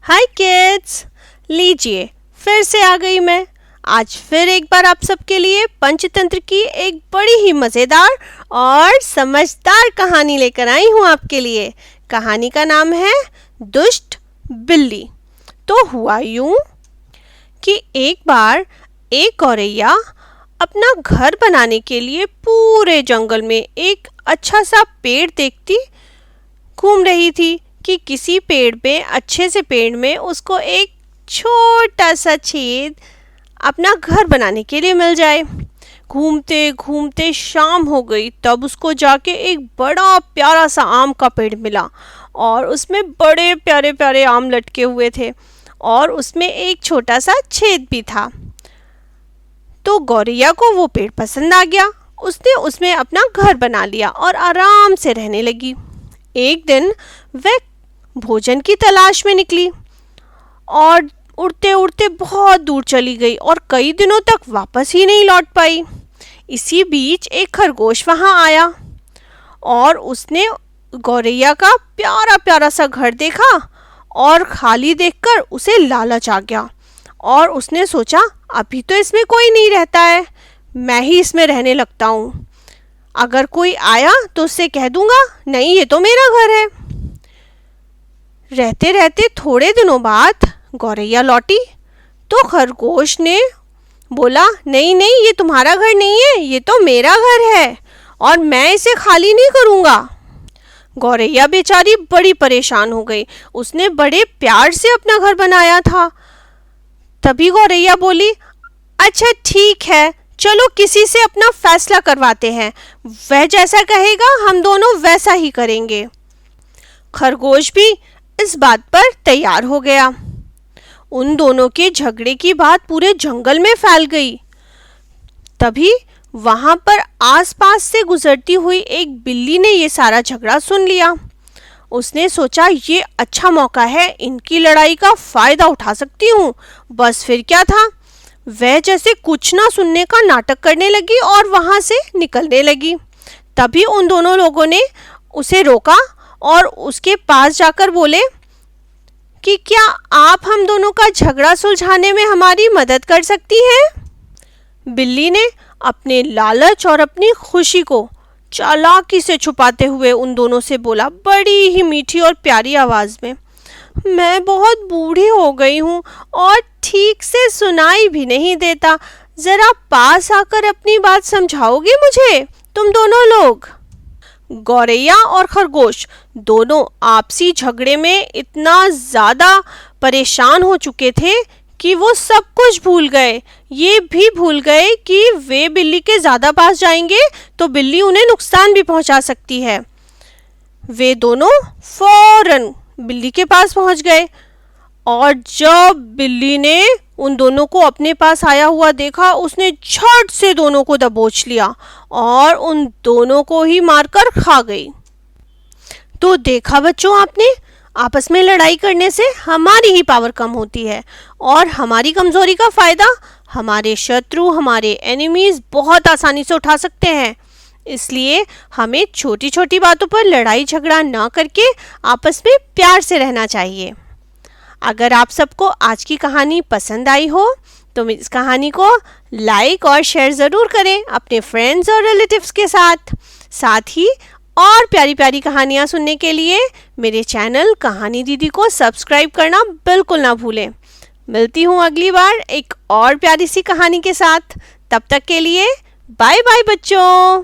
हाय kids, लीजिए फिर से आ गई मैं। आज फिर एक बार आप सबके लिए पंचतंत्र की एक बड़ी ही मज़ेदार और समझदार कहानी लेकर आई हूँ आपके लिए। कहानी का नाम है दुष्ट बिल्ली। तो हुआ यूं कि एक बार एक गौरैया अपना घर बनाने के लिए पूरे जंगल में एक अच्छा सा पेड़ देखती घूम रही थी कि किसी पेड़ में अच्छे से पेड़ में उसको एक छोटा सा छेद अपना घर बनाने के लिए मिल जाए। घूमते घूमते शाम हो गई, तब उसको जाके एक बड़ा प्यारा सा आम का पेड़ मिला और उसमें बड़े प्यारे प्यारे आम लटके हुए थे और उसमें एक छोटा सा छेद भी था। तो गौरैया को वो पेड़ पसंद आ गया। उसने उसमें अपना घर बना लिया और आराम से रहने लगी। एक दिन वह भोजन की तलाश में निकली और उड़ते उड़ते बहुत दूर चली गई और कई दिनों तक वापस ही नहीं लौट पाई। इसी बीच एक खरगोश वहां आया और उसने गौरैया का प्यारा प्यारा सा घर देखा और खाली देखकर उसे लालच आ गया और उसने सोचा अभी तो इसमें कोई नहीं रहता है, मैं ही इसमें रहने लगता हूँ। अगर कोई आया तो उससे कह दूंगा नहीं, ये तो मेरा घर है। रहते रहते थोड़े दिनों बाद गौरैया लौटी तो खरगोश ने बोला नहीं नहीं, ये तुम्हारा घर नहीं है, ये तो मेरा घर है और मैं इसे खाली नहीं करूँगा। गौरैया बेचारी बड़ी परेशान हो गई। उसने बड़े प्यार से अपना घर बनाया था। तभी गौरैया बोली अच्छा ठीक है, चलो किसी से अपना फैसला करवाते हैं, वह जैसा कहेगा हम दोनों वैसा ही करेंगे। खरगोश भी इस बात पर तैयार हो गया। उन दोनों के झगड़े की बात पूरे जंगल में फैल गई। तभी वहां पर आसपास से गुजरती हुई एक बिल्ली ने ये सारा झगड़ा सुन लिया। उसने सोचा ये अच्छा मौका है, इनकी लड़ाई का फायदा उठा सकती हूँ। बस फिर क्या था, वह जैसे कुछ ना सुनने का नाटक करने लगी और वहां से निकलने लगी। तभी उन दोनों लोगों ने उसे रोका और उसके पास जाकर बोले कि क्या आप हम दोनों का झगड़ा सुलझाने में हमारी मदद कर सकती हैं? बिल्ली ने अपने लालच और अपनी खुशी को चालाकी से छुपाते हुए उन दोनों से बोला बड़ी ही मीठी और प्यारी आवाज में, मैं बहुत बूढ़ी हो गई हूँ और ठीक से सुनाई भी नहीं देता, जरा पास आकर अपनी बात समझाओगे मुझे तुम दोनों लोग? गौरैया और खरगोश दोनों आपसी झगड़े में इतना ज़्यादा परेशान हो चुके थे कि वो सब कुछ भूल गए। ये भी भूल गए कि वे बिल्ली के ज़्यादा पास जाएंगे तो बिल्ली उन्हें नुकसान भी पहुंचा सकती है। वे दोनों फौरन बिल्ली के पास पहुंच गए और जब बिल्ली ने उन दोनों को अपने पास आया हुआ देखा, उसने झट से दोनों को दबोच लिया और उन दोनों को ही मारकर खा गई। तो देखा बच्चों आपने, आपस में लड़ाई करने से हमारी ही पावर कम होती है और हमारी कमजोरी का फायदा हमारे शत्रु, हमारे एनिमीज बहुत आसानी से उठा सकते हैं। इसलिए हमें छोटी छोटी बातों पर लड़ाई झगड़ा ना करके आपस में प्यार से रहना चाहिए। अगर आप सबको आज की कहानी पसंद आई हो तो इस कहानी को लाइक और शेयर ज़रूर करें अपने फ्रेंड्स और रिलेटिव्स के साथ। साथ ही और प्यारी प्यारी कहानियाँ सुनने के लिए मेरे चैनल कहानी दीदी को सब्सक्राइब करना बिल्कुल ना भूलें। मिलती हूँ अगली बार एक और प्यारी सी कहानी के साथ। तब तक के लिए बाय बाय बच्चों।